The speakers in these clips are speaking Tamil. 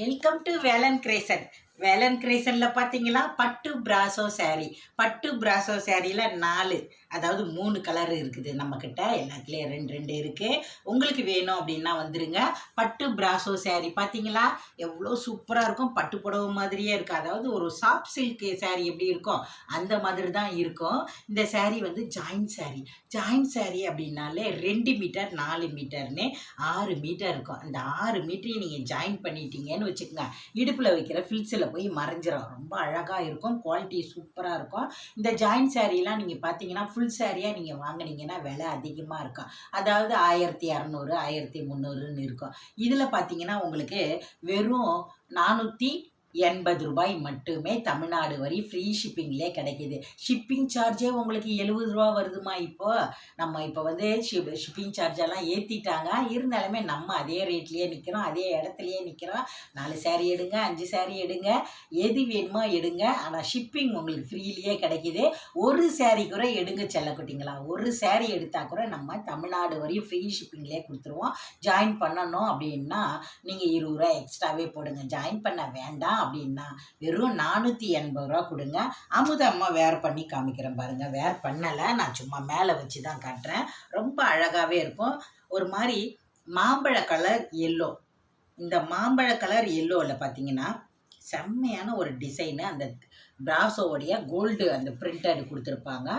வெல்கம் டு வேலன் கிரேசன். வேலன் கிரேசனில் பார்த்தீங்களா பட்டு பிராசோ சாரீ. பட்டு பிராசோ சாரியில் 4 அதாவது 3 கலர் இருக்குது நம்மக்கிட்ட. எல்லாத்துலேயும் 2 இருக்குது. உங்களுக்கு வேணும் அப்படின்னா வந்துருங்க. பட்டு பிராசோ சாரீ பார்த்தீங்களா எவ்வளோ சூப்பராக இருக்கும். பட்டு புடவை மாதிரியே இருக்குது. அதாவது ஒரு சாஃப்ட் சில்க் சாரீ எப்படி இருக்கும் அந்த மாதிரி தான் இருக்கும். இந்த சாரீ வந்து ஜாயின்ட் சாரீ. ஜாயின்ட் சாரீ அப்படின்னாலே 2 மீட்டர் 4 மீட்டர்னு 6 மீட்டர் இருக்கும். அந்த 6 மீட்டரையும் நீங்கள் ஜாயின் பண்ணிட்டீங்கன்னு வச்சுக்கோங்க, இடுப்பில் வைக்கிற ஃபில்ஸில் போய் மறைஞ்சிரும். ரொம்ப அழகாக இருக்கும். குவாலிட்டி சூப்பராக இருக்கும். இந்த ஜாயின்ட் சாரீலாம் நீங்கள் பார்த்தீங்கன்னா ஃபுல் சாரியாக நீங்கள் வாங்கினீங்கன்னா விலை அதிகமாக இருக்கும். அதாவது 1200 1300ன்னு இருக்கும். இதில் பார்த்தீங்கன்னா உங்களுக்கு வெறும் 480 ரூபாய் மட்டுமே தமிழ்நாடு வரி ஃப்ரீ ஷிப்பிங்லேயே கிடைக்கிது. ஷிப்பிங் சார்ஜே உங்களுக்கு 70 ரூபா வருதுமா. நம்ம இப்போ வந்து ஷிப்பிங் சார்ஜெல்லாம் ஏற்றிட்டாங்க. இருந்தாலுமே நம்ம அதே ரேட்லேயே நிற்கிறோம், அதே இடத்துலையே நிற்கிறோம். 4 சாரீ எடுங்க, 5 சாரீ எடுங்க, எது வேணுமோ எடுங்க. ஆனால் ஷிப்பிங் உங்களுக்கு ஃப்ரீலேயே கிடைக்கிது. ஒரு சாரீ கூட எடுங்க செல்லக்குட்டிங்களா. ஒரு சாரீ எடுத்தால் கூட நம்ம தமிழ்நாடு வரையும் ஃப்ரீ ஷிப்பிங்லேயே கொடுத்துருவோம். ஜாயின் பண்ணணும் அப்படின்னா நீங்கள் 20 ரூபா எக்ஸ்ட்ராவே போடுங்க. ஜாயின் பண்ண வேண்டாம் அப்படின்னா வெறும் 480 ரூபா கொடுங்க. அம்மா வேர் பண்ணி காமிக்கிறேன் பாருங்கள். வேர் பண்ணலை, நான் சும்மா மேலே வச்சு தான் காட்டுறேன். ரொம்ப அழகாகவே இருக்கும். ஒரு மாதிரி மாம்பழ கலர் எல்லோ. இந்த மாம்பழ கலர் எல்லோவில் பார்த்தீங்கன்னா செம்மையான ஒரு டிசைனு. அந்த பிராசோவுடைய கோல்டு அந்த பிரிண்டட் கொடுத்துருப்பாங்க.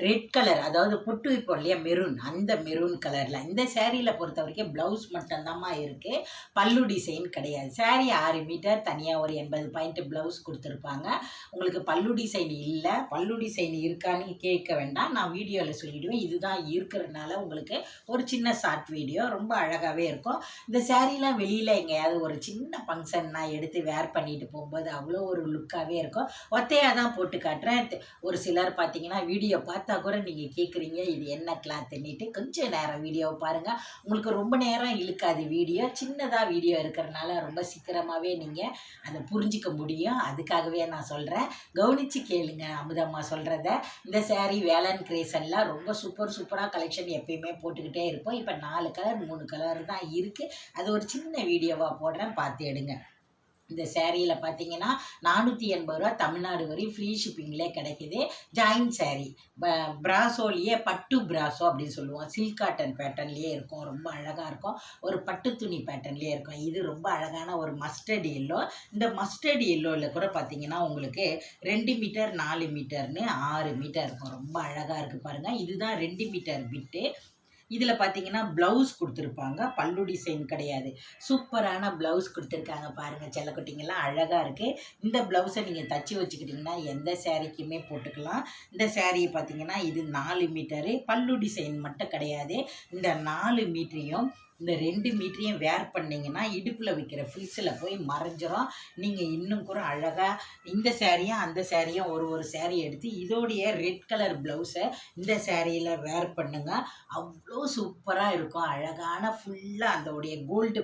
ரெட் கலர், அதாவது பொட்டு வைப்போம் இல்லையா, மெரூன், அந்த மெரூன் கலரில். இந்த சேரீயில் பொறுத்த வரைக்கும் ப்ளவுஸ் மட்டும்தாம்மா இருக்குது. பல்லு டிசைன் கிடையாது. சாரீ 6 மீட்டர், தனியாக ஒரு 80 பாயிண்ட் ப்ளவுஸ் கொடுத்துருப்பாங்க. உங்களுக்கு பல்லு டிசைன் இல்லை. பல்லு டிசைன் இருக்கான்னு கேட்க வேண்டாம், நான் வீடியோவில் சொல்லிவிடுவேன். இதுதான் இருக்கிறதுனால உங்களுக்கு ஒரு சின்ன ஷார்ட் வீடியோ. ரொம்ப அழகாகவே இருக்கும். இந்த சாரீலாம் வெளியில் எங்கேயாவது ஒரு சின்ன ஃபங்க்ஷன் நான் எடுத்து வேர் பண்ணிட்டு போகும்போது அவ்வளோ ஒரு லுக்காகவே இருக்கும். ஒத்தையாக தான் போட்டு காட்டுறேன். ஒரு சிலர் பார்த்தீங்கன்னா வீடியோ பார்த்தா கூட நீங்கள் கேட்குறீங்க இது என்ன கிளாத்துன்னுட்டு. கொஞ்சம் நேரம் வீடியோவை பாருங்கள், உங்களுக்கு ரொம்ப நேரம் இழுக்காது வீடியோ. சின்னதாக வீடியோ இருக்கிறனால ரொம்ப சீக்கிரமாகவே நீங்கள் அதை புரிஞ்சிக்க முடியும். அதுக்காகவே நான் சொல்கிறேன், கவனித்து கேளுங்க அமுதம்மா சொல்கிறத. இந்த சாரீ வேலன் கிரேசனில் ரொம்ப சூப்பராக கலெக்ஷன் எப்பயுமே போட்டுக்கிட்டே இருப்போம். இப்போ 4 கலர் 3 கலர் தான் இருக்குது. அது ஒரு சின்ன வீடியோவாக போடுறேன், பார்த்து எடுங்க. இந்த சேரீயில் பார்த்தீங்கன்னா 480 ரூபா தமிழ்நாடு வரை ஃப்ரீ ஷிப்பிங்லேயே கிடைக்கிது. ஜாயின்ட் சாரீ பிராசோலேயே பட்டு பிராசோ அப்படின்னு சொல்லுவோம். சில்க் காட்டன் பேட்டர்ன்லேயே இருக்கும். ரொம்ப அழகாக இருக்கும். ஒரு பட்டு துணி பேட்டர்ன்லேயே இருக்கும். இது ரொம்ப அழகான ஒரு மஸ்டர்ட் எல்லோ. இந்த மஸ்டர்ட் எல்லோவில் கூட பார்த்தீங்கன்னா உங்களுக்கு 2 மீட்டர் 4 மீட்டர்னு 6 மீட்டர் இருக்கும். ரொம்ப அழகாக இருக்குது பாருங்கள். இதுதான் 2 மீட்டர் பிட்டு. இதில் பார்த்தீங்கன்னா ப்ளவுஸ் கொடுத்துருப்பாங்க. பல்லு டிசைன் கிடையாது. சூப்பரான ப்ளவுஸ் கொடுத்துருக்காங்க பாருங்கள் செல்லக்குட்டிங்கெல்லாம். அழகாக இருக்குது. இந்த ப்ளவுஸை நீங்கள் தச்சு வச்சுக்கிட்டிங்கன்னா எந்த சாரீக்குமே போட்டுக்கலாம். இந்த சாரியை பார்த்தீங்கன்னா இது 4 மீட்டரு. பல்லு டிசைன் மட்டும் கிடையாது. இந்த 4 மீட்டரையும் இந்த 2 மீட்டரையும் வேர் பண்ணிங்கன்னா இடுப்பில் வைக்கிற ஃபில்ஸில் போய் மறைஞ்சிரும். நீங்கள் இன்னும் கூட அழகாக இந்த சாரியும் அந்த சாரியும் ஒரு சாரீ எடுத்து இதோடைய ரெட் கலர் ப்ளவுஸை இந்த சாரியில் வேர் பண்ணுங்க. அவ்வளோ சூப்பராக இருக்கும். அழகான ஃபுல்லாக அதோடைய கோல்டு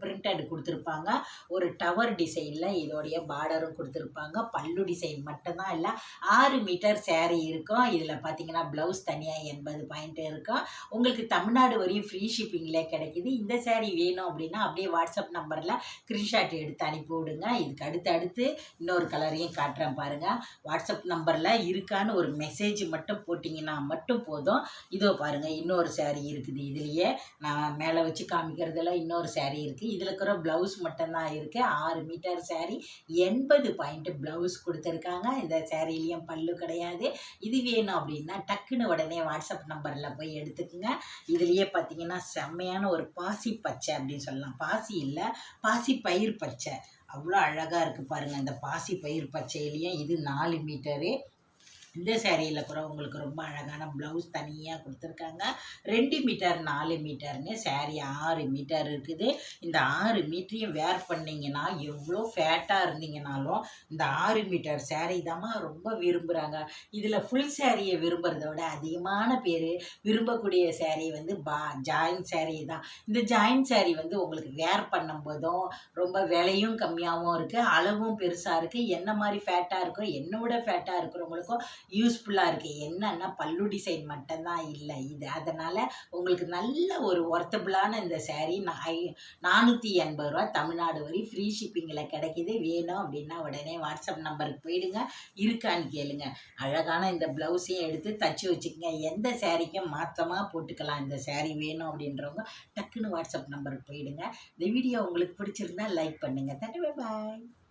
பிரிண்டட் கொடுத்துருப்பாங்க. ஒரு டவர் டிசைனில் இதோடைய பார்டரும் கொடுத்துருப்பாங்க. பல்லு டிசைன் மட்டும்தான் இல்லை. 6 மீட்டர் சாரீ இருக்கும். இதில் பார்த்தீங்கன்னா ப்ளவுஸ் தனியாக 80 பாயிண்ட் இருக்கும். உங்களுக்கு தமிழ்நாடு வரையும் ஃப்ரீ ஷிப்பிங்லேயே கிடைக்கும். இந்த சாரீ வேணும் அப்படின்னா அப்படியே வாட்ஸ்அப் நம்பரில் ஸ்க்ரீன்ஷாட் எடுத்து அனுப்பி விடுங்க. இதுக்கு அடுத்து இன்னொரு கலரையும் காட்டுறேன் பாருங்கள். வாட்ஸ்அப் நம்பரில் இருக்கான்னு ஒரு மெசேஜ் மட்டும் போட்டிங்கன்னா மட்டும் போதும். இதோ பாருங்கள், இன்னொரு சாரீ இருக்குது. இதுலேயே நான் மேலே வச்சு காமிக்கிறதுல இன்னொரு சாரீ இருக்குது. இதில் இருக்கிற ப்ளவுஸ் மட்டும்தான் இருக்குது. 6 மீட்டர் சாரீ, 80 பாயிண்ட் ப்ளவுஸ் கொடுத்துருக்காங்க. இந்த சாரீலேயும் பல்லு கிடையாது. இது வேணும் அப்படின்னா டக்குன்னு உடனே வாட்ஸ்அப் நம்பரில் போய் எடுத்துக்கோங்க. இதுலேயே பார்த்தீங்கன்னா செம்மையான ஒரு பாசி பச்சை அப்படின்னு சொல்லலாம். பாசி இல்லை, பாசி பயிர் பச்சை. அவ்வளோ அழகாக இருக்குது பாருங்கள். அந்த பாசி பயிர் பச்சையிலையும் இது 4 மீட்டரு. இந்த சேரீயில் கூட உங்களுக்கு ரொம்ப அழகான ப்ளவுஸ் தனியாக கொடுத்துருக்காங்க. 2 மீட்டர் 4 மீட்டர்னு சாரீ 6 மீட்டர் இருக்குது. இந்த 6 மீட்டரையும் வேர் பண்ணிங்கன்னா எவ்வளோ ஃபேட்டாக இருந்தீங்கனாலும் இந்த 6 மீட்டர் சாரீ தாம்மா ரொம்ப விரும்புகிறாங்க. இதில் ஃபுல் சாரியை விரும்புகிறத விட அதிகமான பேர் விரும்பக்கூடிய சாரீ வந்து ஜாயின்ட் சாரீ தான். இந்த ஜாயின்ட் சாரீ வந்து உங்களுக்கு வேர் பண்ணும்போதும் ரொம்ப விலையும் கம்மியாகவும் இருக்குது, அளவும் பெருசாக இருக்குது. என்ன மாதிரி ஃபேட்டாக இருக்கோ, என்னை விட ஃபேட்டாக இருக்கிறவங்களுக்கும் யூஸ்ஃபுல்லாக இருக்குது. என்னன்னா பல்லு டிசைன் மட்டும்தான் இல்லை இது. அதனால் உங்களுக்கு நல்ல ஒரு ஒர்த்தபுளான இந்த saree 480 ரூபா தமிழ்நாடு வரை ஃப்ரீ ஷிப்பிங்கில் கிடைக்கிது. வேணும் அப்படின்னா உடனே வாட்ஸ்அப் நம்பருக்கு போயிடுங்க, இருக்கான்னு கேளுங்க. அழகான இந்த ப்ளவுஸையும் எடுத்து தச்சு வச்சுக்கோங்க. எந்த சாரீக்கும் மாற்றமாக போட்டுக்கலாம். இந்த saree வேணும் அப்படின்றவங்க டக்குன்னு வாட்ஸ்அப் நம்பருக்கு போயிடுங்க. இந்த வீடியோ உங்களுக்கு பிடிச்சிருந்தா லைக் பண்ணுங்கள். தட்டு பாய்.